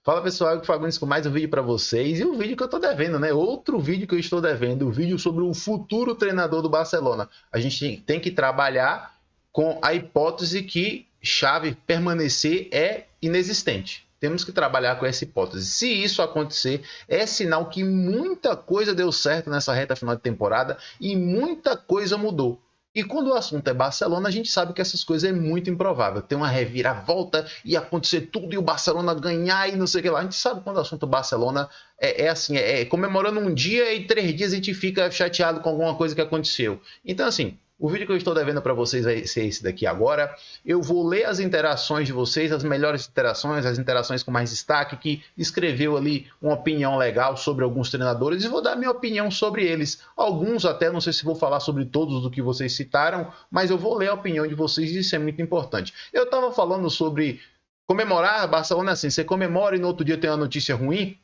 Fala pessoal, eu Fagundes com mais um vídeo para vocês. E o vídeo que eu estou devendo, né? Outro vídeo que eu estou devendo, o vídeo sobre o futuro treinador do Barcelona. A gente tem que trabalhar com a hipótese que Xavi permanecer é inexistente. Temos que trabalhar com essa hipótese. Se isso acontecer, é sinal que muita coisa deu certo nessa reta final de temporada e muita coisa mudou. E quando o assunto é Barcelona, a gente sabe que essas coisas é muito improvável. Tem uma reviravolta e acontecer tudo e o Barcelona ganhar e não sei o que lá. A gente sabe quando o assunto Barcelona é assim, comemorando um dia e 3 dias a gente fica chateado com alguma coisa que aconteceu. Então assim, o vídeo que eu estou devendo para vocês vai ser esse daqui agora. Eu vou ler as interações de vocês, as melhores interações, as interações com mais destaque, que escreveu ali uma opinião legal sobre alguns treinadores e vou dar minha opinião sobre eles. Alguns até, não sei se vou falar sobre todos do que vocês citaram, mas eu vou ler a opinião de vocês e isso é muito importante. Eu estava falando sobre comemorar, Barcelona assim, você comemora e no outro dia tem uma notícia ruim.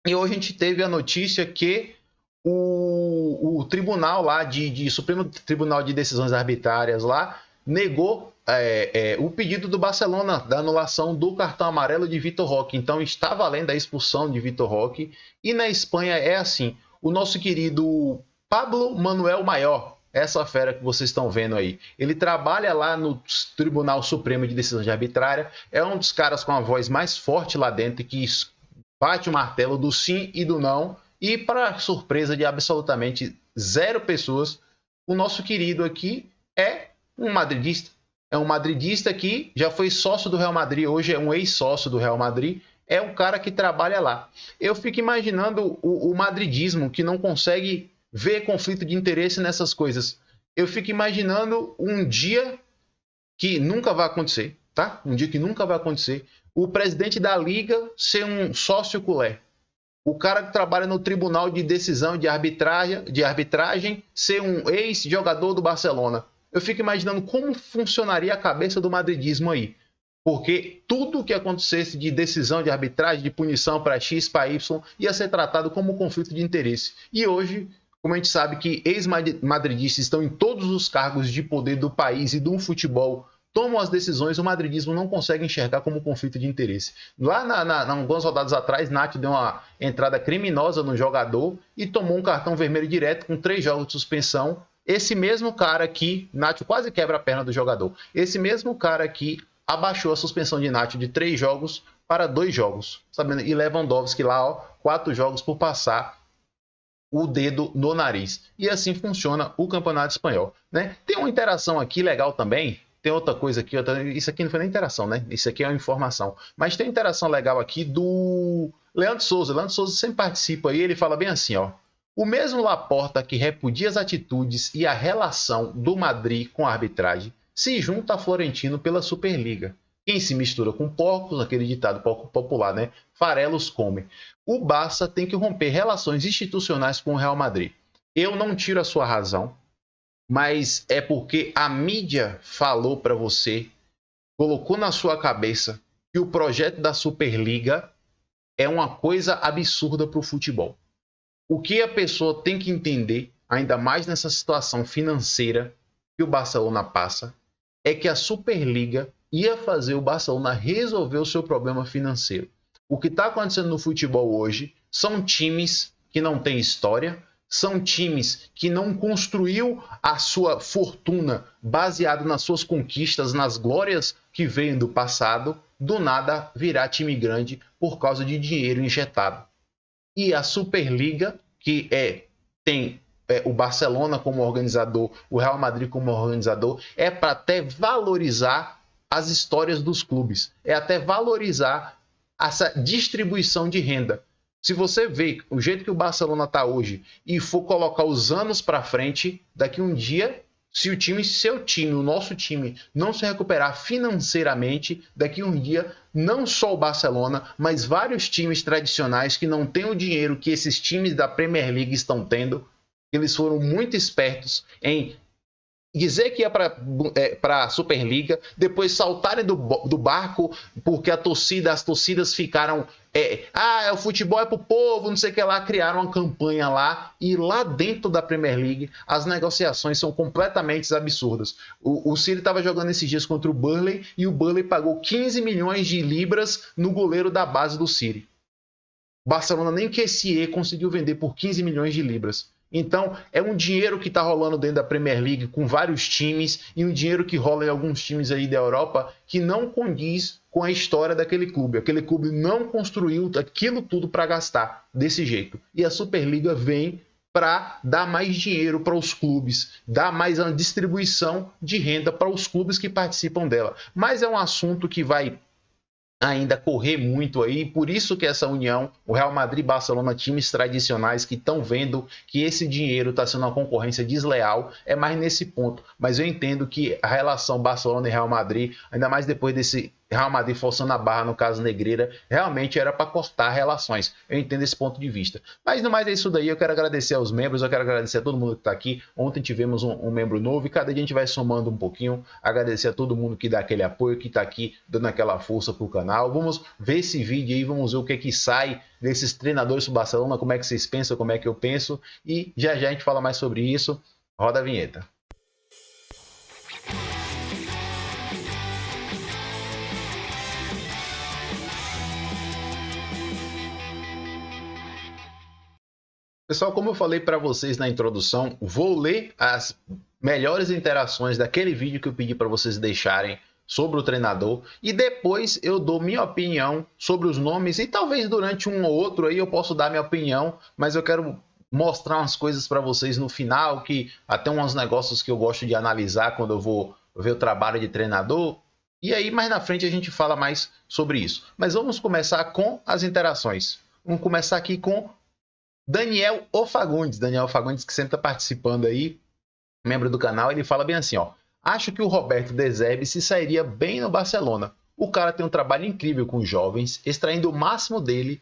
E hoje a gente teve a notícia que o tribunal lá, Supremo Tribunal de Decisões Arbitrárias lá, negou o pedido do Barcelona da anulação do cartão amarelo de Vitor Roque. Então está valendo a expulsão de Vitor Roque. E na Espanha é assim, o nosso querido Pablo Manuel Maior, essa fera que vocês estão vendo aí, ele trabalha lá no Tribunal Supremo de Decisões Arbitrárias, é um dos caras com a voz mais forte lá dentro, que bate o martelo do sim e do não. E para surpresa de absolutamente 0 pessoas, o nosso querido aqui é um madridista. É um madridista que já foi sócio do Real Madrid, hoje é um ex-sócio do Real Madrid, é um cara que trabalha lá. Eu fico imaginando o madridismo que não consegue ver conflito de interesse nessas coisas. Eu fico imaginando um dia que nunca vai acontecer, tá? Um dia que nunca vai acontecer. O presidente da liga ser um sócio culé. O cara que trabalha no tribunal de decisão de arbitragem ser um ex-jogador do Barcelona. Eu fico imaginando como funcionaria a cabeça do madridismo aí. Porque tudo o que acontecesse de decisão de arbitragem, de punição para X, para Y, ia ser tratado como conflito de interesse. E hoje, como a gente sabe que ex-madridistas estão em todos os cargos de poder do país e do futebol, tomam as decisões, o madridismo não consegue enxergar como conflito de interesse. Lá algumas rodadas atrás, Nath deu uma entrada criminosa no jogador e tomou um cartão vermelho direto com 3 jogos de suspensão. Esse mesmo cara aqui, Nath quase quebra a perna do jogador. Esse mesmo cara aqui abaixou a suspensão de Nath de 3 jogos para 2 jogos. Sabendo? E Lewandowski lá, ó, 4 jogos por passar o dedo no nariz. E assim funciona o Campeonato Espanhol, né? Tem uma interação aqui legal também. Tem outra coisa aqui, isso aqui não foi nem interação, né? Isso aqui é uma informação. Mas tem uma interação legal aqui do Leandro Souza. Leandro Souza sempre participa aí, ele fala bem assim, ó. O mesmo Laporta que repudia as atitudes e a relação do Madrid com a arbitragem se junta a Florentino pela Superliga. Quem se mistura com porcos, aquele ditado popular, né? Farelos come. O Barça tem que romper relações institucionais com o Real Madrid. Eu não tiro a sua razão, mas é porque a mídia falou para você, colocou na sua cabeça que o projeto da Superliga é uma coisa absurda para o futebol. O que a pessoa tem que entender, ainda mais nessa situação financeira que o Barcelona passa, é que a Superliga ia fazer o Barcelona resolver o seu problema financeiro. O que está acontecendo no futebol hoje são times que não têm história, são times que não construiu a sua fortuna baseado nas suas conquistas, nas glórias que veio do passado, do nada virar time grande por causa de dinheiro injetado. E a Superliga, que tem o Barcelona como organizador, o Real Madrid como organizador, é para até valorizar as histórias dos clubes, é até valorizar essa distribuição de renda. Se você vê o jeito que o Barcelona está hoje e for colocar os anos para frente, daqui um dia, se o nosso time não se recuperar financeiramente, daqui um dia, não só o Barcelona, mas vários times tradicionais que não têm o dinheiro que esses times da Premier League estão tendo, eles foram muito espertos em dizer que ia para a Superliga, depois saltarem do barco porque as torcidas ficaram o futebol é pro povo, não sei o que lá, criaram uma campanha lá, e lá dentro da Premier League as negociações são completamente absurdas. O City estava jogando esses dias contra o Burnley e o Burnley pagou 15 milhões de libras no goleiro da base do City. Barcelona nem QSE conseguiu vender por 15 milhões de libras. Então, é um dinheiro que está rolando dentro da Premier League com vários times e um dinheiro que rola em alguns times aí da Europa que não condiz com a história daquele clube. Aquele clube não construiu aquilo tudo para gastar desse jeito. E a Superliga vem para dar mais dinheiro para os clubes, dar mais uma distribuição de renda para os clubes que participam dela. Mas é um assunto que vai ainda correr muito aí, por isso que essa união, o Real Madrid e Barcelona, times tradicionais que estão vendo que esse dinheiro está sendo uma concorrência desleal, é mais nesse ponto. Mas eu entendo que a relação Barcelona e Real Madrid, ainda mais depois desse Real Madrid forçando a barra no caso Negreira, realmente era para cortar relações. Eu entendo esse ponto de vista. Mas no mais é isso daí, eu quero agradecer aos membros, eu quero agradecer a todo mundo que está aqui. Ontem tivemos um membro novo e cada dia a gente vai somando um pouquinho. Agradecer a todo mundo que dá aquele apoio, que está aqui dando aquela força para o canal. Vamos ver esse vídeo aí, vamos ver o que é que sai desses treinadores do Barcelona, como é que vocês pensam, como é que eu penso. E já a gente fala mais sobre isso. Roda a vinheta. Pessoal, como eu falei para vocês na introdução, vou ler as melhores interações daquele vídeo que eu pedi para vocês deixarem sobre o treinador e depois eu dou minha opinião sobre os nomes e talvez durante um ou outro aí eu posso dar minha opinião, mas eu quero mostrar umas coisas para vocês no final, que até uns negócios que eu gosto de analisar quando eu vou ver o trabalho de treinador. E aí mais na frente a gente fala mais sobre isso. Mas vamos começar com as interações. Vamos começar aqui com Daniel Fagundes que sempre está participando aí, membro do canal. Ele fala bem assim, ó: acho que o Roberto De Zerbi se sairia bem no Barcelona. O cara tem um trabalho incrível com os jovens, extraindo o máximo dele,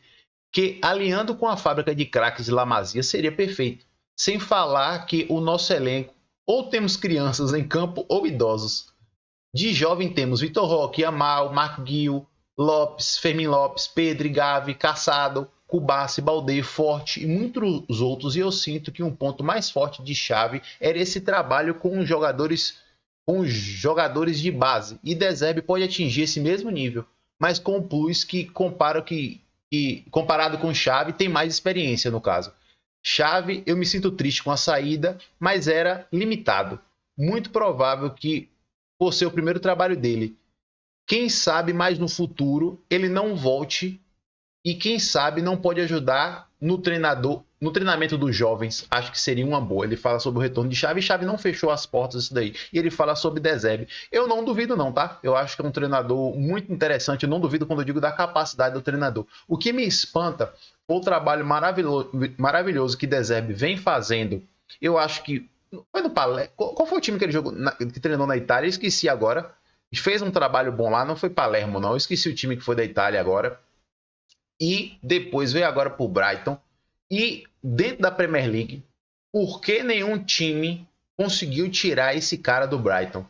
que alinhando com a fábrica de craques de La Masia seria perfeito. Sem falar que o nosso elenco, ou temos crianças em campo ou idosos. De jovem temos Vitor Roque, Amal, Marco Guil, Lopes, Fermin Lopes, Pedro, Gavi, Caçado, Cubarsí, Balde, Forte e muitos outros, e eu sinto que um ponto mais forte de Xavi era esse trabalho com os jogadores de base, e De Zerbi pode atingir esse mesmo nível, mas com o plus que comparado com Xavi tem mais experiência no caso. Xavi, eu me sinto triste com a saída, mas era limitado. Muito provável que, por ser o primeiro trabalho dele, quem sabe mais no futuro ele não volte. E quem sabe não pode ajudar no treinamento dos jovens. Acho que seria uma boa. Ele fala sobre o retorno de Xavi. Xavi não fechou as portas disso daí. E ele fala sobre De Zerbi. Eu não duvido não, tá? Eu acho que é um treinador muito interessante. Eu não duvido quando eu digo da capacidade do treinador. O que me espanta foi o trabalho maravilhoso que De Zerbi vem fazendo. Eu acho que... Foi no Palermo. Qual foi o time que ele jogou, que treinou na Itália? Eu esqueci agora. Fez um trabalho bom lá. Não foi Palermo, não. Eu esqueci o time que foi da Itália agora. E depois veio agora para o Brighton. E dentro da Premier League, por que nenhum time conseguiu tirar esse cara do Brighton?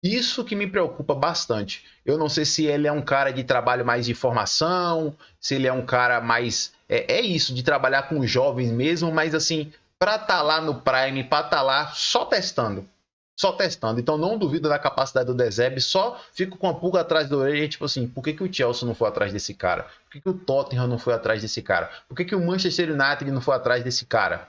Isso que me preocupa bastante. Eu não sei se ele é um cara de trabalho mais de formação, se ele é um cara mais... É isso, de trabalhar com os jovens mesmo, mas assim, para estar lá no Prime, para estar lá só testando. Então não duvido da capacidade do De Zerbi, só fico com a pulga atrás da orelha, tipo assim, por que o Chelsea não foi atrás desse cara? Por que o Tottenham não foi atrás desse cara? Por que o Manchester United não foi atrás desse cara?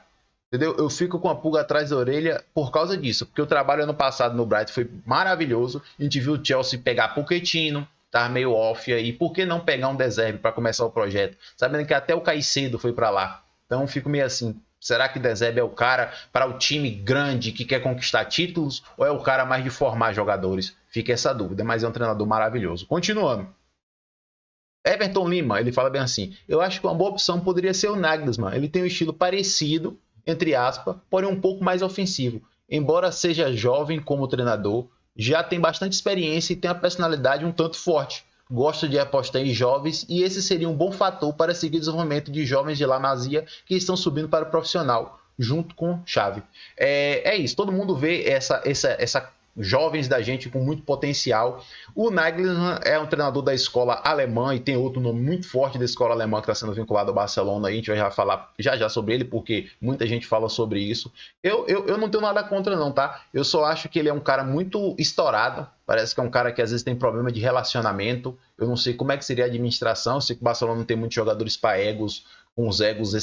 Entendeu? Eu fico com a pulga atrás da orelha por causa disso, porque o trabalho ano passado no Brighton foi maravilhoso, a gente viu o Chelsea pegar Pochettino, tá meio off aí, por que não pegar um De Zerbi para começar o projeto? Sabendo que até o Caicedo foi para lá, então fico meio assim... Será que De Zerbi é o cara para o time grande que quer conquistar títulos ou é o cara mais de formar jogadores? Fica essa dúvida, mas é um treinador maravilhoso. Continuando. Everton Lima, ele fala bem assim: eu acho que uma boa opção poderia ser o Nagelsmann. Ele tem um estilo parecido, entre aspas, porém um pouco mais ofensivo. Embora seja jovem como treinador, já tem bastante experiência e tem a personalidade um tanto forte. Gosta de apostar em jovens e esse seria um bom fator para seguir o desenvolvimento de jovens de La Masia que estão subindo para o profissional. junto com Xavi. É isso, todo mundo vê essa jovens da gente com muito potencial. O Nagelsmann é um treinador da escola alemã e tem outro nome muito forte da escola alemã que está sendo vinculado ao Barcelona. A gente vai já falar já sobre ele, porque muita gente fala sobre isso. Eu não tenho nada contra não, tá? Eu só acho que ele é um cara muito estourado. Parece que é um cara que às vezes tem problema de relacionamento. Eu não sei como é que seria a administração. Eu sei que o Barcelona não tem muitos jogadores para egos, com os egos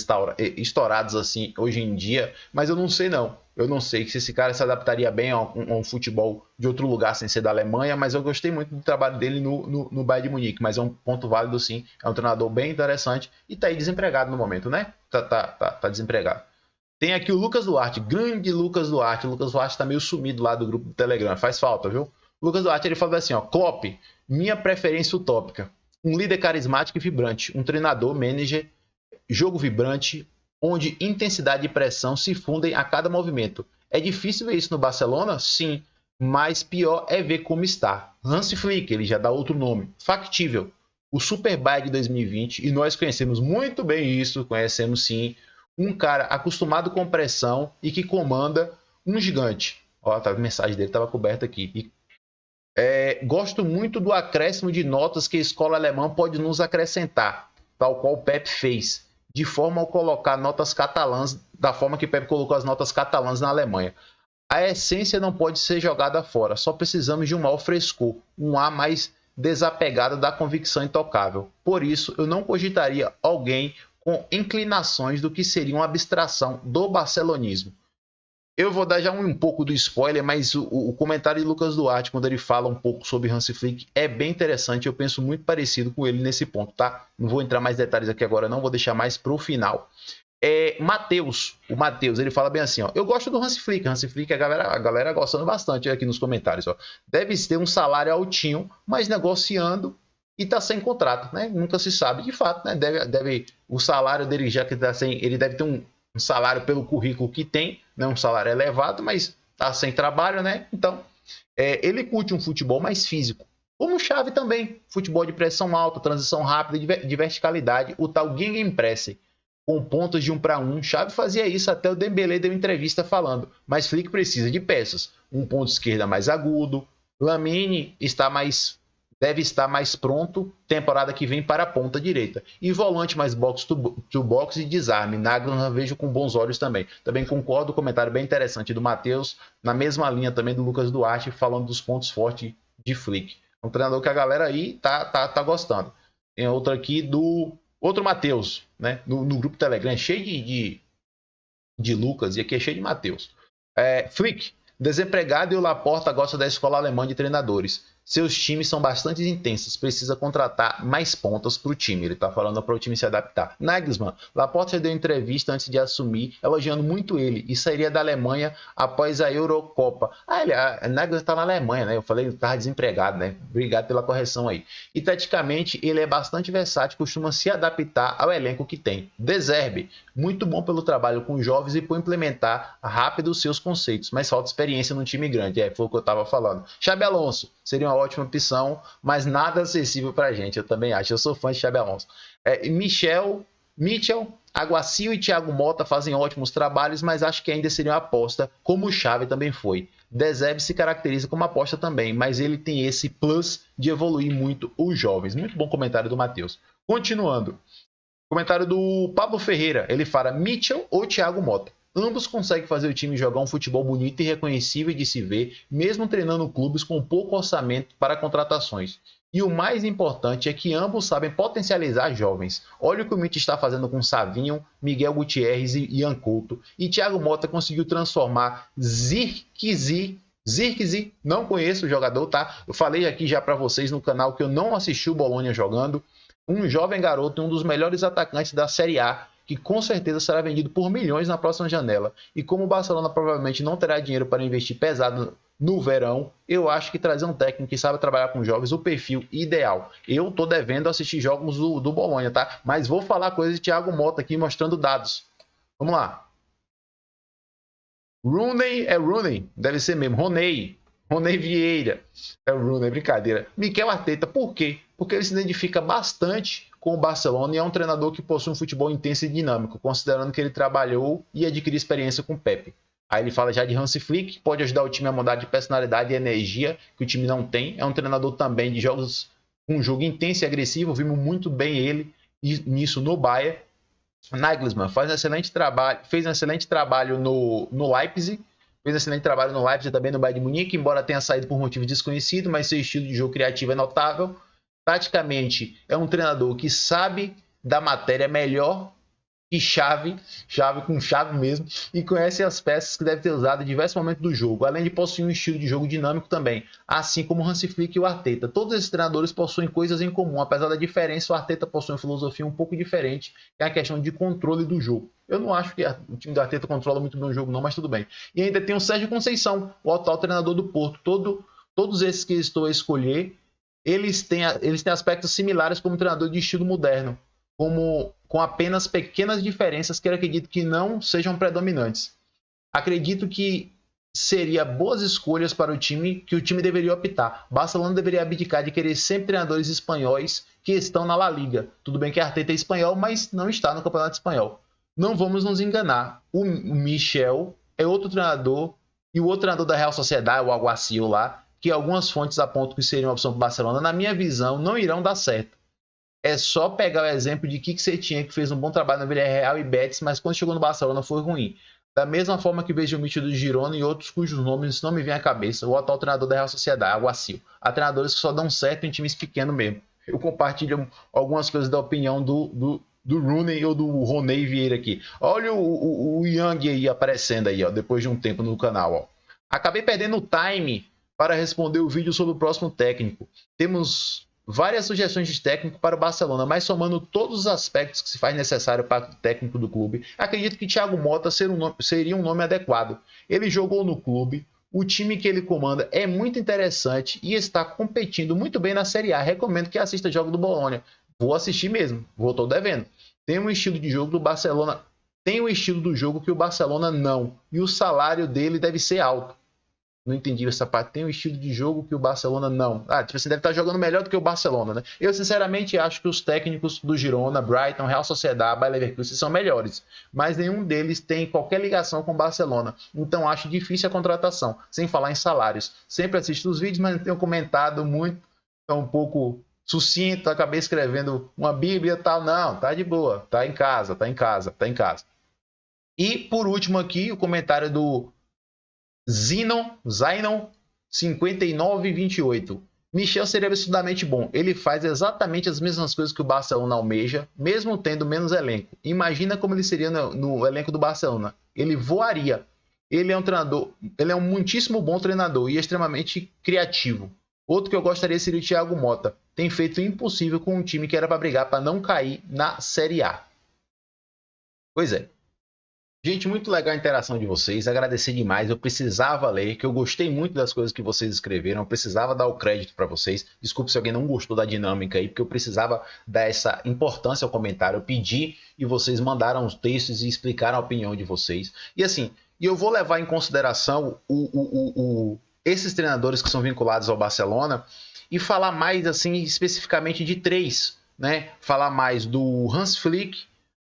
estourados assim hoje em dia, mas eu não sei não. Eu não sei se esse cara se adaptaria bem a um futebol de outro lugar sem ser da Alemanha, mas eu gostei muito do trabalho dele no Bayern de Munique, mas é um ponto válido sim, é um treinador bem interessante e tá aí desempregado no momento, né? Tá desempregado. Tem aqui o Lucas Duarte, grande Lucas Duarte. O Lucas Duarte tá meio sumido lá do grupo do Telegram, faz falta, viu? O Lucas Duarte, ele falou assim, ó, Klopp, minha preferência utópica, um líder carismático e vibrante, um treinador, manager, jogo vibrante, onde intensidade e pressão se fundem a cada movimento. É difícil ver isso no Barcelona? Sim, mas pior é ver como está. Hansi Flick, ele já dá outro nome, factível. O Super Bayern de 2020, e nós conhecemos muito bem isso, conhecemos sim, um cara acostumado com pressão e que comanda um gigante. Ó, a mensagem dele estava coberta aqui. Gosto muito do acréscimo de notas que a escola alemã pode nos acrescentar, tal qual o Pep fez, de forma a colocar notas catalãs, da forma que Pep colocou as notas catalãs na Alemanha. A essência não pode ser jogada fora, só precisamos de um maior frescor, um ar mais desapegado da convicção intocável. Por isso, eu não cogitaria alguém com inclinações do que seria uma abstração do barcelonismo. Eu vou dar já um pouco do spoiler, mas o comentário de Lucas Duarte, quando ele fala um pouco sobre Hansi Flick, é bem interessante. Eu penso muito parecido com ele nesse ponto, tá? Não vou entrar mais detalhes aqui agora, não. Vou deixar mais pro final. O Matheus, ele fala bem assim, ó. Eu gosto do Hansi Flick. Hansi Flick, a galera gostando bastante aqui nos comentários, ó. Deve ter um salário altinho, mas negociando e tá sem contrato, né? Nunca se sabe de fato, né? O salário dele, já que tá sem, ele deve ter um salário pelo currículo que tem, não é um salário elevado, mas tá sem trabalho, né? Então, ele curte um futebol mais físico. Como o Xavi também, futebol de pressão alta, transição rápida, de verticalidade, o tal Gegenpressing, com pontos de 1 para 1. Xavi fazia isso, até o Dembélé deu entrevista falando, mas Flick precisa de peças, um ponto esquerda mais agudo, Lamine deve estar mais pronto temporada que vem para a ponta direita. E volante mais box to box e desarme. Nagelsmann vejo com bons olhos também. Também concordo, comentário bem interessante do Matheus, na mesma linha também do Lucas Duarte, falando dos pontos fortes de Flick. Um treinador que a galera aí tá gostando. Tem outro aqui do outro Matheus, né? No grupo Telegram, cheio de Lucas, e aqui é cheio de Matheus. Flick, desempregado, e o Laporta gosta da escola alemã de treinadores. Seus times são bastante intensos, precisa contratar mais pontas para o time. Ele está falando para o time se adaptar. Nagelsmann, Laporta já deu entrevista antes de assumir, elogiando muito ele, e sairia da Alemanha após a Eurocopa. Nagelsmann está na Alemanha, né? Eu falei que estava desempregado, né? Obrigado pela correção aí. E taticamente, ele é bastante versátil, costuma se adaptar ao elenco que tem. De Zerbi, muito bom pelo trabalho com jovens e por implementar rápido os seus conceitos, mas falta experiência num time grande. Foi o que eu estava falando. Xabi Alonso, seria uma ótima opção, mas nada acessível pra gente, eu também acho. Eu sou fã de Xabi Alonso. Mitchell, Aguacio e Thiago Mota fazem ótimos trabalhos, mas acho que ainda seria uma aposta, como o Xavi também foi. De Zerbi se caracteriza como aposta também, mas ele tem esse plus de evoluir muito os jovens. Muito bom comentário do Matheus. Continuando. Comentário do Pablo Ferreira. Ele fala Mitchell ou Thiago Mota. Ambos conseguem fazer o time jogar um futebol bonito e reconhecível de se ver, mesmo treinando clubes com pouco orçamento para contratações. E o mais importante é que ambos sabem potencializar jovens. Olha o que o Mitch está fazendo com Savinho, Miguel Gutierrez e Ian Couto. E Thiago Mota conseguiu transformar Zirkzee, não conheço o jogador, tá? Eu falei aqui já para vocês no canal que eu não assisti o Bologna jogando. Um jovem garoto, um dos melhores atacantes da Série A, que com certeza será vendido por milhões na próxima janela. E como o Barcelona provavelmente não terá dinheiro para investir pesado no verão, eu acho que trazer um técnico que sabe trabalhar com jovens, o perfil ideal. Eu tô devendo assistir jogos do Bologna, tá? Mas vou falar coisas de Thiago Mota aqui, mostrando dados. Vamos lá. Rooney, deve ser mesmo. Roney Vieira. É o Rooney, brincadeira. Mikel Arteta, por quê? Porque ele se identifica bastante com o Barcelona e é um treinador que possui um futebol intenso e dinâmico, considerando que ele trabalhou e adquiriu experiência com o Pepe. Aí ele fala já de Hansi Flick, pode ajudar o time a mudar de personalidade e energia que o time não tem. É um treinador também de jogos, um jogo intenso e agressivo, vimos muito bem ele nisso no Bayern. Nagelsmann fez um excelente trabalho no Leipzig, fez um excelente trabalho no Leipzig também no Bayern de Munique, embora tenha saído por motivo desconhecido, mas seu estilo de jogo criativo é notável. Taticamente, é um treinador que sabe da matéria melhor que chave com chave mesmo, e conhece as peças que deve ter usado em diversos momentos do jogo, além de possuir um estilo de jogo dinâmico também, assim como o Hansi Flick e o Arteta. Todos esses treinadores possuem coisas em comum, apesar da diferença, o Arteta possui uma filosofia um pouco diferente, que é a questão de controle do jogo. Eu não acho que o time do Arteta controla muito bem o jogo não, mas tudo bem. E ainda tem o Sérgio Conceição, o atual treinador do Porto. Todos esses que estou a escolher, eles têm aspectos similares como treinador de estilo moderno, com apenas pequenas diferenças que eu acredito que não sejam predominantes. Acredito que seria boas escolhas para o time que o time deveria optar. Barcelona deveria abdicar de querer sempre treinadores espanhóis que estão na La Liga. Tudo bem que Arteta é espanhol, mas não está no Campeonato Espanhol. Não vamos nos enganar. O Michel é outro treinador, e o outro treinador da Real Sociedade, o Alguacil lá, que algumas fontes apontam que seria uma opção para o Barcelona, na minha visão, não irão dar certo. É só pegar o exemplo de Quique Setién, que fez um bom trabalho no Villarreal e Betis, mas quando chegou no Barcelona foi ruim. Da mesma forma que vejo o Mitchell do Girona e outros cujos nomes não me vêm à cabeça, o atual treinador da Real Sociedade, Alguacil. Há treinadores que só dão certo em times pequenos mesmo. Eu compartilho algumas coisas da opinião do Rooney ou do Roney Vieira aqui. Olha o Young aí aparecendo aí, ó, depois de um tempo no canal. Ó. Acabei perdendo o time para responder o vídeo sobre o próximo técnico. Temos várias sugestões de técnico para o Barcelona, mas somando todos os aspectos que se faz necessário para o técnico do clube, acredito que Thiago Motta seria um nome adequado. Ele jogou no clube, o time que ele comanda é muito interessante e está competindo muito bem na Série A. Recomendo que assista jogo do Bolonha. Vou assistir mesmo, estou devendo. Tem um estilo de jogo do Barcelona, tem um estilo do jogo que o Barcelona não, e o salário dele deve ser alto. Não entendi essa parte. Tem um estilo de jogo que o Barcelona não. Tipo assim, deve estar jogando melhor do que o Barcelona, né? Eu, sinceramente, acho que os técnicos do Girona, Brighton, Real Sociedade, Bayer Leverkusen são melhores. Mas nenhum deles tem qualquer ligação com o Barcelona. Então, acho difícil a contratação. Sem falar em salários. Sempre assisto os vídeos, mas não tenho comentado muito. É um pouco sucinto. Acabei escrevendo uma bíblia e tal. Não, tá de boa. Tá em casa. E, por último aqui, o comentário do Zinon 5928. Michel seria absurdamente bom. Ele faz exatamente as mesmas coisas que o Barcelona almeja, mesmo tendo menos elenco. Imagina como ele seria no elenco do Barcelona. Ele voaria. Ele é um treinador, ele é um muitíssimo bom treinador e extremamente criativo. Outro que eu gostaria seria o Thiago Motta. Tem feito o impossível com um time que era para brigar para não cair na Série A. Pois é. Gente, muito legal a interação de vocês, agradecer demais, eu precisava ler, que eu gostei muito das coisas que vocês escreveram, eu precisava dar o crédito para vocês, desculpe se alguém não gostou da dinâmica aí, porque eu precisava dar essa importância ao comentário, eu pedi e vocês mandaram os textos e explicaram a opinião de vocês, e assim, eu vou levar em consideração esses treinadores que são vinculados ao Barcelona e falar mais assim especificamente de três, né? Falar mais do Hans Flick,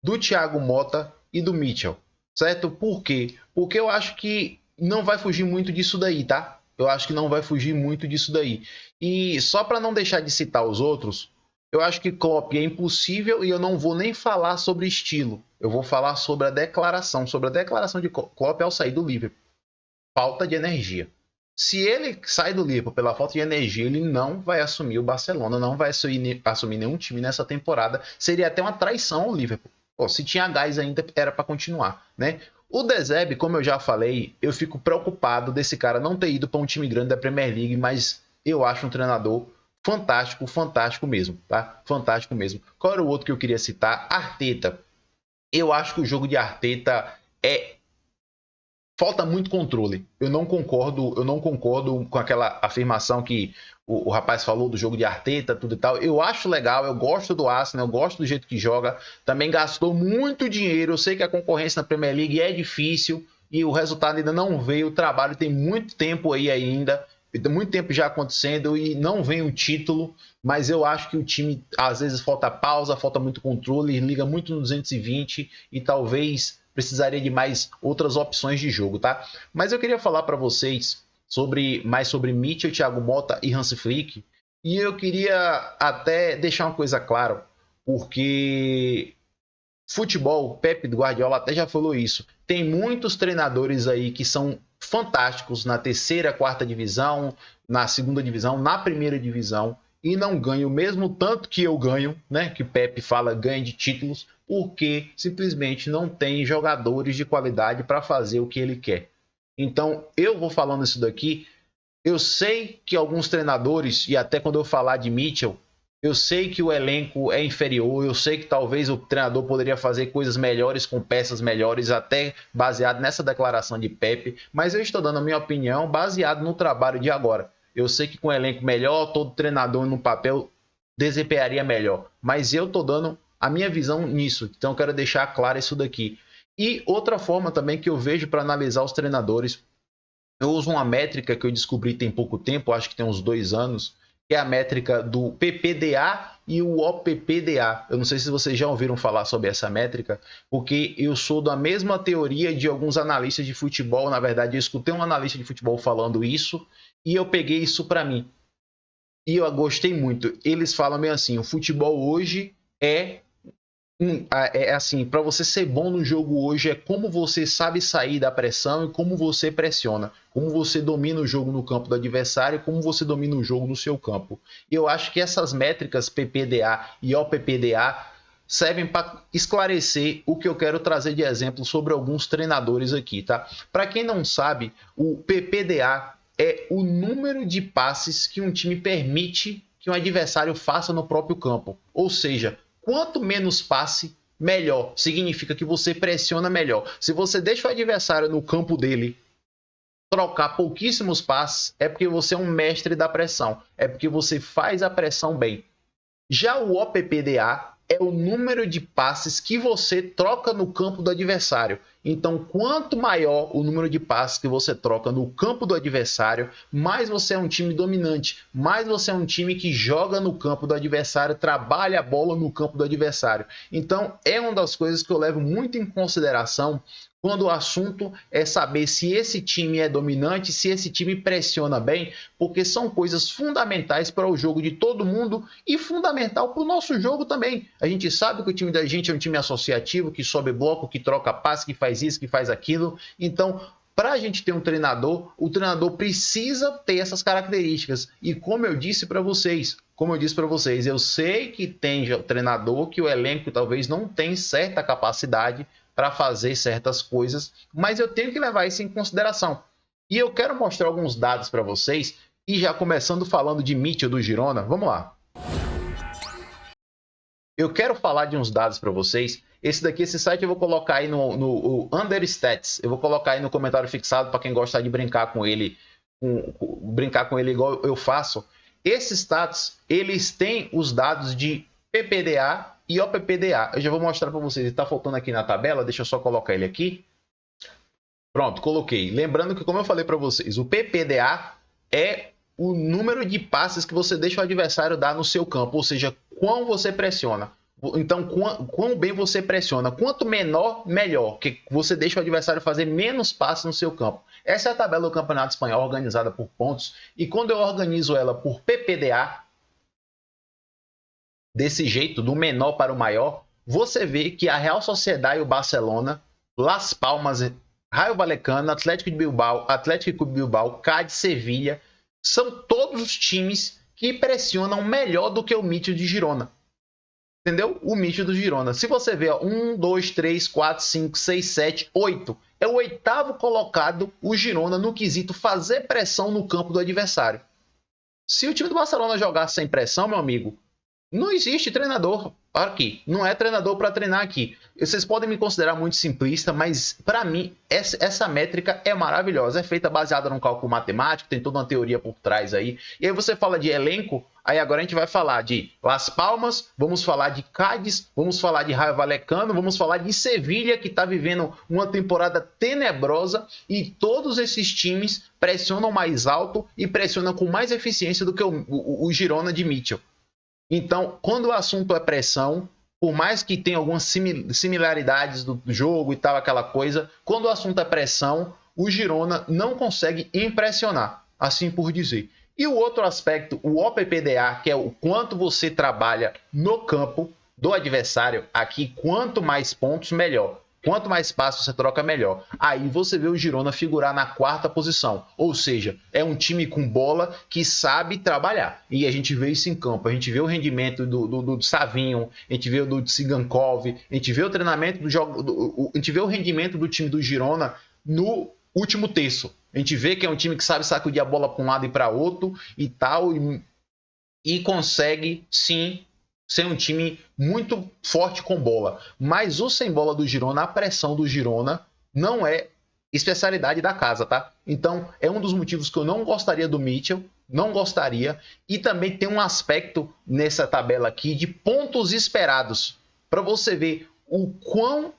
do Thiago Motta e do Mitchell. Certo? Por quê? Porque eu acho que não vai fugir muito disso daí, tá? Eu acho que não vai fugir muito disso daí. E só para não deixar de citar os outros, eu acho que Klopp é impossível e eu não vou nem falar sobre estilo. Eu vou falar sobre a declaração de Klopp ao sair do Liverpool. Falta de energia. Se ele sai do Liverpool pela falta de energia, ele não vai assumir o Barcelona, não vai assumir nenhum time nessa temporada. Seria até uma traição ao Liverpool. Se tinha gás ainda, era para continuar, né? O De Zerbi, como eu já falei, eu fico preocupado desse cara não ter ido para um time grande da Premier League, mas eu acho um treinador fantástico mesmo, tá? Fantástico mesmo. Qual era o outro que eu queria citar? Arteta. Eu acho que o jogo de Arteta falta muito controle. Eu não concordo com aquela afirmação que o rapaz falou do jogo de Arteta, tudo e tal. Eu acho legal, eu gosto do Arsenal, eu gosto do jeito que joga. Também gastou muito dinheiro. Eu sei que a concorrência na Premier League é difícil e o resultado ainda não veio. O trabalho tem muito tempo aí ainda. muito tempo já acontecendo e não vem o título, mas eu acho que o time, às vezes, falta pausa, falta muito controle, liga muito no 220 e talvez precisaria de mais outras opções de jogo, tá? Mas eu queria falar para vocês mais sobre Mitchell, Thiago Motta e Hansi Flick, e eu queria até deixar uma coisa clara, porque futebol, Pep Guardiola até já falou isso, tem muitos treinadores aí que são fantásticos na terceira, quarta divisão, na segunda divisão, na primeira divisão, e não ganham o mesmo tanto que eu ganho, né? Que Pepe fala ganha de títulos, porque simplesmente não tem jogadores de qualidade para fazer o que ele quer. Então, eu vou falando isso daqui. Eu sei que alguns treinadores, e até quando eu falar de Mitchell, eu sei que o elenco é inferior, eu sei que talvez o treinador poderia fazer coisas melhores com peças melhores, até baseado nessa declaração de Pepe, mas eu estou dando a minha opinião baseado no trabalho de agora. Eu sei que com um elenco melhor, todo treinador no papel desempenharia melhor, mas eu estou dando a minha visão nisso, então eu quero deixar claro isso daqui. E outra forma também que eu vejo para analisar os treinadores, eu uso uma métrica que eu descobri tem pouco tempo, acho que tem uns 2 anos, que é a métrica do PPDA e o OPPDA. Eu não sei se vocês já ouviram falar sobre essa métrica, porque eu sou da mesma teoria de alguns analistas de futebol. Na verdade, eu escutei um analista de futebol falando isso e eu peguei isso para mim. E eu gostei muito. Eles falam meio assim, o futebol hoje é assim, para você ser bom no jogo hoje é como você sabe sair da pressão e como você pressiona, como você domina o jogo no campo do adversário e como você domina o jogo no seu campo. E eu acho que essas métricas PPDA e OPPDA servem para esclarecer o que eu quero trazer de exemplo sobre alguns treinadores aqui, tá? Para quem não sabe, o PPDA é o número de passes que um time permite que um adversário faça no próprio campo. Ou seja, quanto menos passe, melhor. Significa que você pressiona melhor. Se você deixa o adversário no campo dele trocar pouquíssimos passes, é porque você é um mestre da pressão. É porque você faz a pressão bem. Já o OPPDA é o número de passes que você troca no campo do adversário. Então, quanto maior o número de passes que você troca no campo do adversário, mais você é um time dominante, mais você é um time que joga no campo do adversário, trabalha a bola no campo do adversário. Então, é uma das coisas que eu levo muito em consideração quando o assunto é saber se esse time é dominante, se esse time pressiona bem, porque são coisas fundamentais para o jogo de todo mundo e fundamental para o nosso jogo também. A gente sabe que o time da gente é um time associativo, que sobe bloco, que troca passe, que faz isso, que faz aquilo. Então, para a gente ter um treinador, o treinador precisa ter essas características. E como eu disse para vocês, eu sei que tem treinador que o elenco talvez não tem certa capacidade para fazer certas coisas, mas eu tenho que levar isso em consideração. E eu quero mostrar alguns dados para vocês, e já começando falando de Mitchell do Girona, vamos lá. Eu quero falar de uns dados para vocês. Esse site eu vou colocar aí no Understats, eu vou colocar aí no comentário fixado para quem gostar de brincar com ele, brincar com ele igual eu faço. Esses stats, eles têm os dados de PPDA e OPPDA. Eu já vou mostrar para vocês. Ele está faltando aqui na tabela. Deixa eu só colocar ele aqui. Pronto, coloquei. Lembrando que, como eu falei para vocês, o PPDA é o número de passes que você deixa o adversário dar no seu campo. Ou seja, quão você pressiona. Então, quão bem você pressiona. Quanto menor, melhor. Que você deixa o adversário fazer menos passes no seu campo. Essa é a tabela do Campeonato Espanhol organizada por pontos. E quando eu organizo ela por PPDA, desse jeito, do menor para o maior, você vê que a Real Sociedade e o Barcelona, Las Palmas, Rayo Vallecano, Atlético de Bilbao, Cádiz, Sevilha, são todos os times que pressionam melhor do que o Mitchell de Girona. Entendeu? O Mitchell do Girona. Se você vê, 1, 2, 3, 4, 5, 6, 7, 8. É o 8º colocado, o Girona, no quesito fazer pressão no campo do adversário. Se o time do Barcelona jogar sem pressão, meu amigo, não existe treinador. aqui, não é treinador para treinar aqui. Vocês podem me considerar muito simplista, mas para mim essa métrica é maravilhosa. É feita baseada num cálculo matemático, tem toda uma teoria por trás aí. E aí você fala de elenco, aí agora a gente vai falar de Las Palmas, vamos falar de Cádiz, vamos falar de Rayo Vallecano, vamos falar de Sevilha, que está vivendo uma temporada tenebrosa, e todos esses times pressionam mais alto e pressionam com mais eficiência do que o Girona de Mitchell. Então, quando o assunto é pressão, por mais que tenha algumas similaridades do jogo e tal, aquela coisa, quando o assunto é pressão, o Girona não consegue impressionar, assim por dizer. E o outro aspecto, o OPPDA, que é o quanto você trabalha no campo do adversário, aqui, quanto mais pontos, melhor. Quanto mais passos você troca, melhor. Aí você vê o Girona figurar na 4ª posição. Ou seja, é um time com bola que sabe trabalhar. E a gente vê isso em campo. A gente vê o rendimento do Savinho, a gente vê o do Tsigankov, a gente vê o treinamento do jogo, a gente vê o rendimento do time do Girona no último terço. A gente vê que é um time que sabe sacudir a bola para um lado e para outro e tal, e consegue, sim, ser um time muito forte com bola. Mas o sem bola do Girona, a pressão do Girona, não é especialidade da casa, tá? Então, é um dos motivos que eu não gostaria do Mitchell, não gostaria. E também tem um aspecto nessa tabela aqui de pontos esperados, para você ver o quão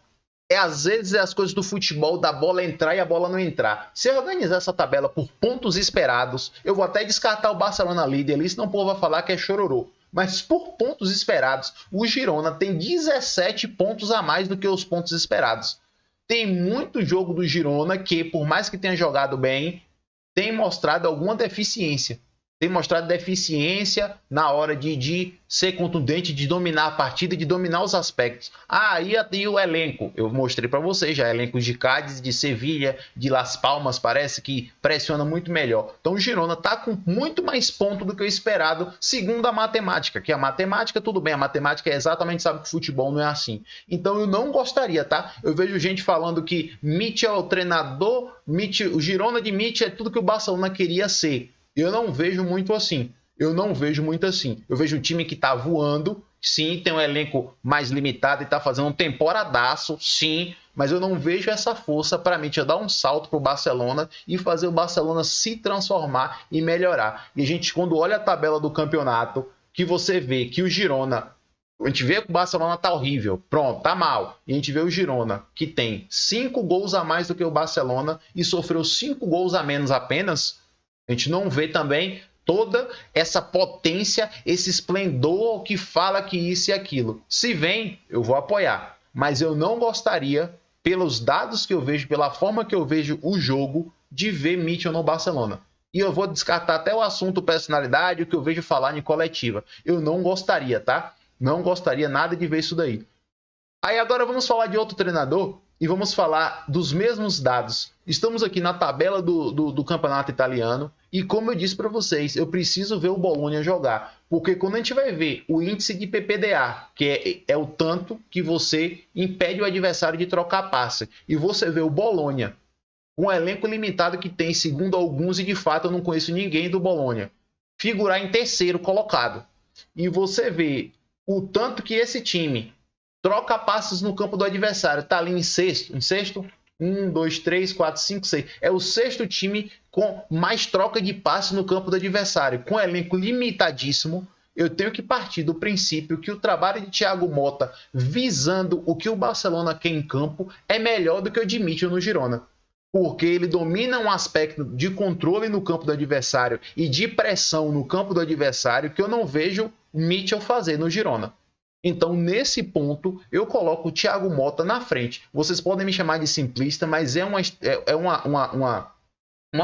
às vezes as coisas do futebol, da bola entrar e a bola não entrar. Se eu organizar essa tabela por pontos esperados, eu vou até descartar o Barcelona líder ali, senão o povo vai falar que é chororô. Mas por pontos esperados, o Girona tem 17 pontos a mais do que os pontos esperados. Tem muito jogo do Girona que, por mais que tenha jogado bem, tem mostrado alguma deficiência. Tem mostrado deficiência na hora de ser contundente, de dominar a partida, de dominar os aspectos. E o elenco. Eu mostrei para vocês já, elencos de Cádiz, de Sevilha, de Las Palmas, parece que pressiona muito melhor. Então o Girona está com muito mais ponto do que o esperado, segundo a matemática. Que a matemática, tudo bem, a matemática é exatamente, sabe que o futebol não é assim. Então eu não gostaria, tá? Eu vejo gente falando que Mitchell é o treinador, o Girona de Mitchell é tudo que o Barcelona queria ser. Eu não vejo muito assim. Eu vejo um time que está voando, sim, tem um elenco mais limitado e está fazendo um temporadaço, sim, mas eu não vejo essa força para mim dar um salto para o Barcelona e fazer o Barcelona se transformar e melhorar. E a gente, quando olha a tabela do campeonato, que você vê que o Girona, a gente vê que o Barcelona tá horrível, pronto, tá mal. E a gente vê o Girona, que tem 5 gols a mais do que o Barcelona e sofreu 5 gols a menos apenas. A gente não vê também toda essa potência, esse esplendor que fala que isso e aquilo. Se vem, eu vou apoiar. Mas eu não gostaria, pelos dados que eu vejo, pela forma que eu vejo o jogo, de ver Mitchell no Barcelona. E eu vou descartar até o assunto personalidade, o que eu vejo falar em coletiva. Eu não gostaria, tá? Não gostaria nada de ver isso daí. Aí agora vamos falar de outro treinador e vamos falar dos mesmos dados. Estamos aqui na tabela do campeonato italiano e, como eu disse para vocês, eu preciso ver o Bologna jogar. Porque quando a gente vai ver o índice de PPDA, que é o tanto que você impede o adversário de trocar passe, e você vê o Bologna, um elenco limitado que tem, segundo alguns, e de fato eu não conheço ninguém do Bologna, figurar em terceiro colocado. E você vê o tanto que esse time troca passes no campo do adversário. Tá ali em sexto. 1, 2, 3, 4, 5, 6. É o sexto time com mais troca de passes no campo do adversário. Com elenco limitadíssimo, eu tenho que partir do princípio que o trabalho de Thiago Motta, visando o que o Barcelona quer em campo, é melhor do que o de Mitchell no Girona. Porque ele domina um aspecto de controle no campo do adversário e de pressão no campo do adversário que eu não vejo Mitchell fazer no Girona. Então, nesse ponto, eu coloco o Thiago Motta na frente. Vocês podem me chamar de simplista, mas é uma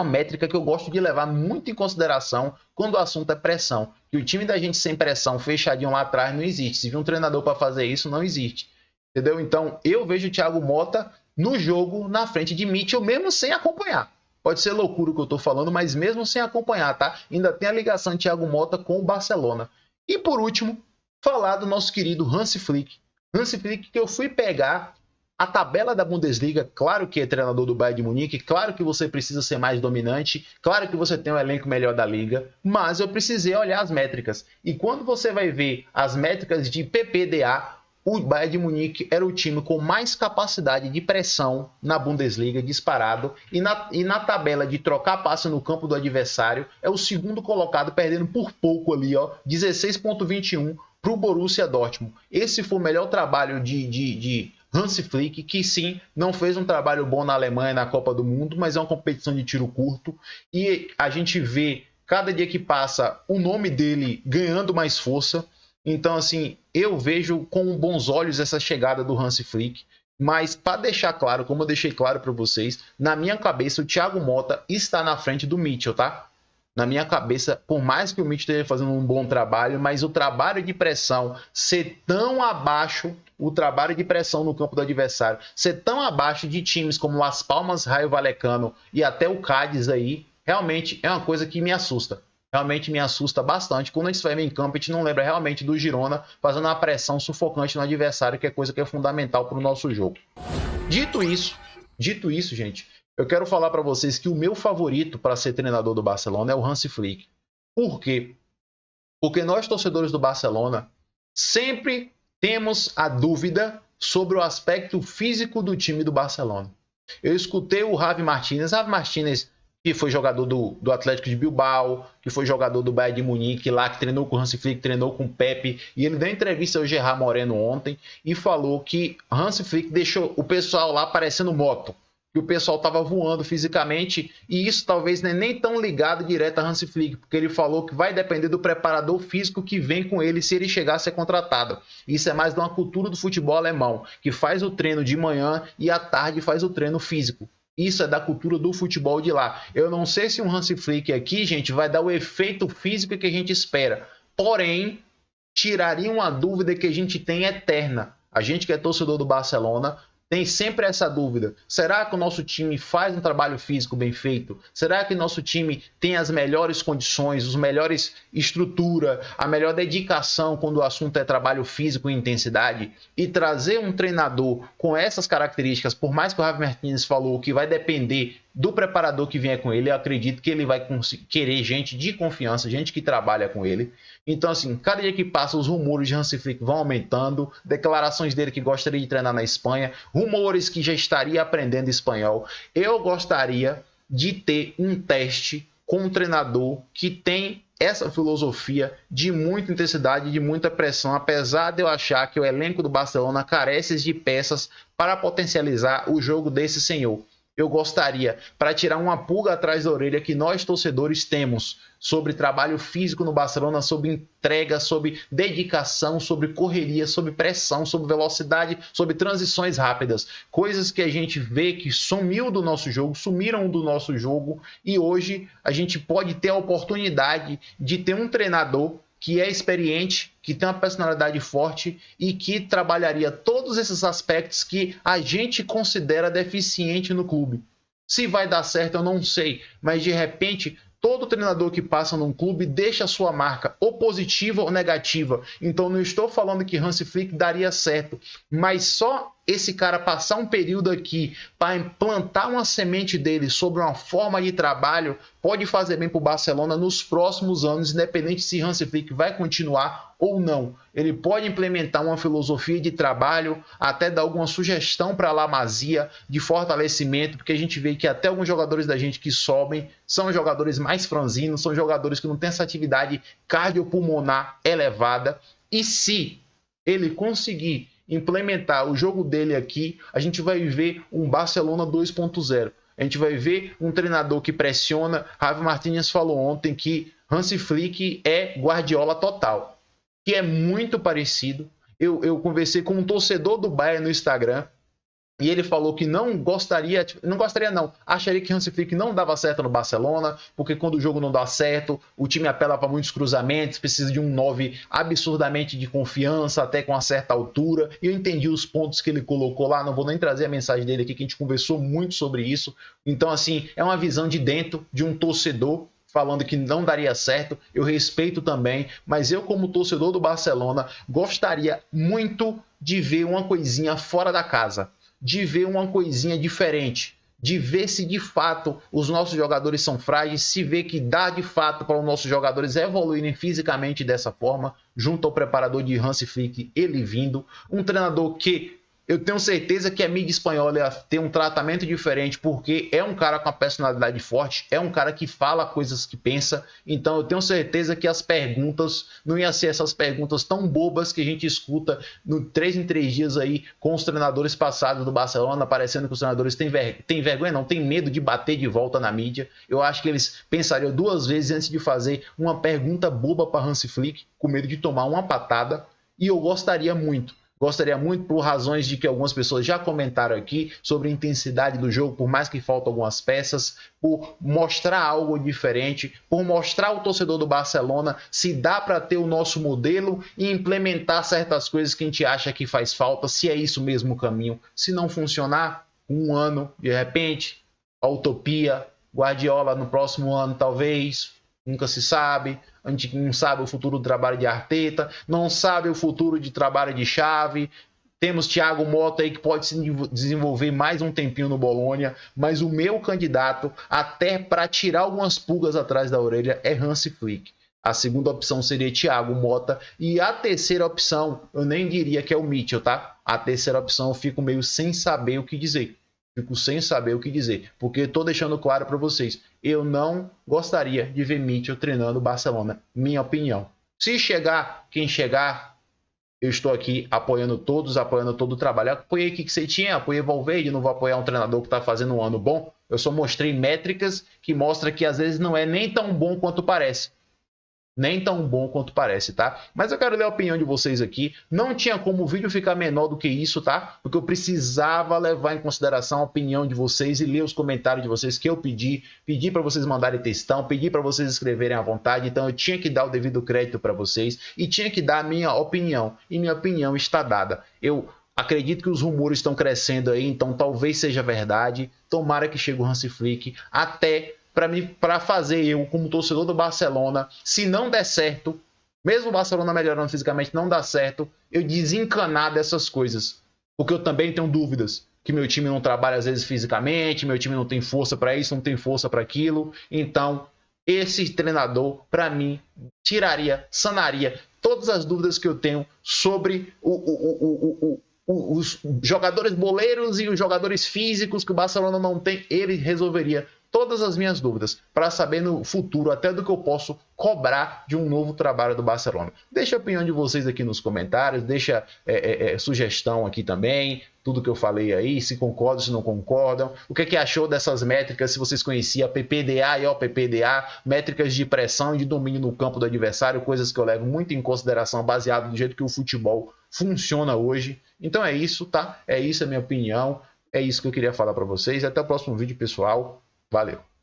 métrica que eu gosto de levar muito em consideração quando o assunto é pressão. Que o time da gente sem pressão, fechadinho lá atrás, não existe. Se vir um treinador para fazer isso, não existe. Entendeu? Então, eu vejo o Thiago Motta no jogo na frente de Mitchell, mesmo sem acompanhar. Pode ser loucura o que eu estou falando, mas mesmo sem acompanhar, tá? Ainda tem a ligação de Thiago Motta com o Barcelona. E por último, falar do nosso querido Hansi Flick. Hansi Flick que eu fui pegar A tabela da Bundesliga, claro que é treinador do Bayern de Munique, claro que você precisa ser mais dominante, claro que você tem um elenco melhor da liga, mas eu precisei olhar as métricas. E quando você vai ver as métricas de PPDA, o Bayern de Munique era o time com mais capacidade de pressão na Bundesliga, disparado, e na tabela de trocar passe no campo do adversário, é o segundo colocado, perdendo por pouco ali, ó, 16,21 para o Borussia Dortmund. Esse foi o melhor trabalho de Hansi Flick, que sim, não fez um trabalho bom na Alemanha na Copa do Mundo, mas é uma competição de tiro curto, e a gente vê, cada dia que passa, o nome dele ganhando mais força. Então, assim, eu vejo com bons olhos essa chegada do Hansi Flick, mas para deixar claro, como eu deixei claro para vocês, na minha cabeça o Thiago Motta está na frente do Mitchell, tá? Na minha cabeça, por mais que o Mitchell esteja fazendo um bom trabalho, mas o trabalho de pressão ser tão abaixo, o trabalho de pressão no campo do adversário ser tão abaixo de times como Las Palmas, Rayo Vallecano e até o Cádiz aí, realmente é uma coisa que me assusta. Realmente me assusta bastante. Quando a gente vai em campo, a gente não lembra realmente do Girona fazendo uma pressão sufocante no adversário, que é coisa que é fundamental para o nosso jogo. Dito isso, gente, eu quero falar para vocês que o meu favorito para ser treinador do Barcelona é o Hansi Flick. Por quê? Porque nós, torcedores do Barcelona, sempre temos a dúvida sobre o aspecto físico do time do Barcelona. Eu escutei o Javi Martínez, que foi jogador do Atlético de Bilbao, que foi jogador do Bayern de Munique, lá que treinou com o Hansi Flick, treinou com o Pepe, e ele deu entrevista ao Gerard Moreno ontem e falou que Hansi Flick deixou o pessoal lá parecendo moto, que o pessoal estava voando fisicamente, e isso talvez não é nem tão ligado direto a Hansi Flick, porque ele falou que vai depender do preparador físico que vem com ele se ele chegar a ser contratado. Isso é mais de uma cultura do futebol alemão, que faz o treino de manhã e à tarde faz o treino físico. Isso é da cultura do futebol de lá. Eu não sei se um Hansi Flick aqui, gente, vai dar o efeito físico que a gente espera. Porém, tiraria uma dúvida que a gente tem eterna. A gente que é torcedor do Barcelona tem sempre essa dúvida. Será que o nosso time faz um trabalho físico bem feito? Será que o nosso time tem as melhores condições, os melhores estrutura, a melhor dedicação quando o assunto é trabalho físico e intensidade? E trazer um treinador com essas características, por mais que o Javi Martínez falou que vai depender do preparador que vier com ele, eu acredito que ele vai querer gente de confiança, gente que trabalha com ele. Então, assim, cada dia que passa, os rumores de Hansi Flick vão aumentando, declarações dele que gostaria de treinar na Espanha, rumores que já estaria aprendendo espanhol. Eu gostaria de ter um teste com um treinador que tem essa filosofia de muita intensidade, de muita pressão, apesar de eu achar que o elenco do Barcelona carece de peças para potencializar o jogo desse senhor. Eu gostaria, para tirar uma pulga atrás da orelha que nós torcedores temos sobre trabalho físico no Barcelona, sobre entrega, sobre dedicação, sobre correria, sobre pressão, sobre velocidade, sobre transições rápidas. Coisas que a gente vê que sumiram do nosso jogo, e hoje a gente pode ter a oportunidade de ter um treinador que é experiente, que tem uma personalidade forte e que trabalharia todos esses aspectos que a gente considera deficiente no clube. Se vai dar certo, eu não sei, mas de repente todo treinador que passa num clube deixa a sua marca, ou positiva ou negativa. Então não estou falando que Hansi Flick daria certo, mas só esse cara passar um período aqui para implantar uma semente dele sobre uma forma de trabalho pode fazer bem para o Barcelona nos próximos anos, independente se Hansi Flick vai continuar ou não. Ele pode implementar uma filosofia de trabalho, até dar alguma sugestão para a La Masia de fortalecimento, porque a gente vê que até alguns jogadores da gente que sobem são jogadores mais franzinos, são jogadores que não têm essa atividade cardiopulmonar elevada. E se ele conseguir implementar o jogo dele aqui, a gente vai ver um Barcelona 2.0. A gente vai ver um treinador que pressiona. Javi Martínez falou ontem que Hansi Flick é Guardiola total, que é muito parecido. Eu conversei com um torcedor do Bayern no Instagram, e ele falou que acharia que Hansi Flick não dava certo no Barcelona, porque quando o jogo não dá certo, o time apela para muitos cruzamentos, precisa de um 9 absurdamente de confiança, até com uma certa altura, e eu entendi os pontos que ele colocou lá, não vou nem trazer a mensagem dele aqui, que a gente conversou muito sobre isso. Então, assim, é uma visão de dentro de um torcedor, falando que não daria certo, eu respeito também, mas eu, como torcedor do Barcelona, gostaria muito de ver uma coisinha fora da casa. de ver uma coisinha diferente, de ver se de fato os nossos jogadores são frágeis, se vê que dá de fato para os nossos jogadores evoluírem fisicamente dessa forma, junto ao preparador de Hansi Flick, ele vindo, um treinador que eu tenho certeza que a mídia espanhola ia ter um tratamento diferente, porque é um cara com a personalidade forte, é um cara que fala coisas que pensa, então eu tenho certeza que as perguntas não iam ser essas perguntas tão bobas que a gente escuta no 3 em 3 dias aí com os treinadores passados do Barcelona, parecendo que os treinadores têm vergonha, não, têm medo de bater de volta na mídia. Eu acho que eles pensariam 2 vezes antes de fazer uma pergunta boba para Hansi Flick, com medo de tomar uma patada, e eu gostaria muito por razões de que algumas pessoas já comentaram aqui sobre a intensidade do jogo, por mais que faltam algumas peças, por mostrar algo diferente, por mostrar ao torcedor do Barcelona se dá para ter o nosso modelo e implementar certas coisas que a gente acha que faz falta, se é isso mesmo o caminho. Se não funcionar, um ano, de repente, a utopia, Guardiola no próximo ano talvez, nunca se sabe. A gente não sabe o futuro do trabalho de Arteta, não sabe o futuro de trabalho de Xavi. Temos Thiago Motta aí que pode se desenvolver mais um tempinho no Bolonha, mas o meu candidato, até para tirar algumas pulgas atrás da orelha, é Hansi Flick. A segunda opção seria Thiago Motta e a terceira opção, eu nem diria que é o Mitchell, tá? A terceira opção eu fico meio sem saber o que dizer. Porque estou deixando claro para vocês, eu não gostaria de ver Mitchell treinando o Barcelona, minha opinião. Se chegar, quem chegar, eu estou aqui apoiando todos, apoiando todo o trabalho. Apoiei o que tinha, apoiei Valverde, não vou apoiar um treinador que está fazendo um ano bom. Eu só mostrei métricas que mostram que às vezes não é nem tão bom quanto parece. Tá? Mas eu quero ler a opinião de vocês aqui. Não tinha como o vídeo ficar menor do que isso, tá? Porque eu precisava levar em consideração a opinião de vocês e ler os comentários de vocês que eu pedi para vocês mandarem textão, pedi para vocês escreverem à vontade. Então eu tinha que dar o devido crédito para vocês e tinha que dar a minha opinião. E minha opinião está dada. Eu acredito que os rumores estão crescendo aí, então talvez seja verdade. Tomara que chegue o Hansi Flick até para fazer eu, como torcedor do Barcelona, se não der certo, mesmo o Barcelona melhorando fisicamente, não dá certo, eu desencanar dessas coisas. Porque eu também tenho dúvidas que meu time não trabalha às vezes fisicamente, meu time não tem força para isso, não tem força para aquilo. Então, esse treinador, para mim, sanaria todas as dúvidas que eu tenho sobre os jogadores boleiros e os jogadores físicos que o Barcelona não tem. Ele resolveria todas as minhas dúvidas para saber no futuro até do que eu posso cobrar de um novo trabalho do Barcelona. Deixa a opinião de vocês aqui nos comentários, deixa sugestão aqui também, tudo que eu falei aí, se concordam, se não concordam, o que achou dessas métricas, se vocês conheciam PPDA e OPPDA, métricas de pressão e de domínio no campo do adversário, coisas que eu levo muito em consideração baseado no jeito que o futebol funciona hoje. Então é isso, tá? É isso a minha opinião, é isso que eu queria falar para vocês. Até o próximo vídeo, pessoal. Valeu!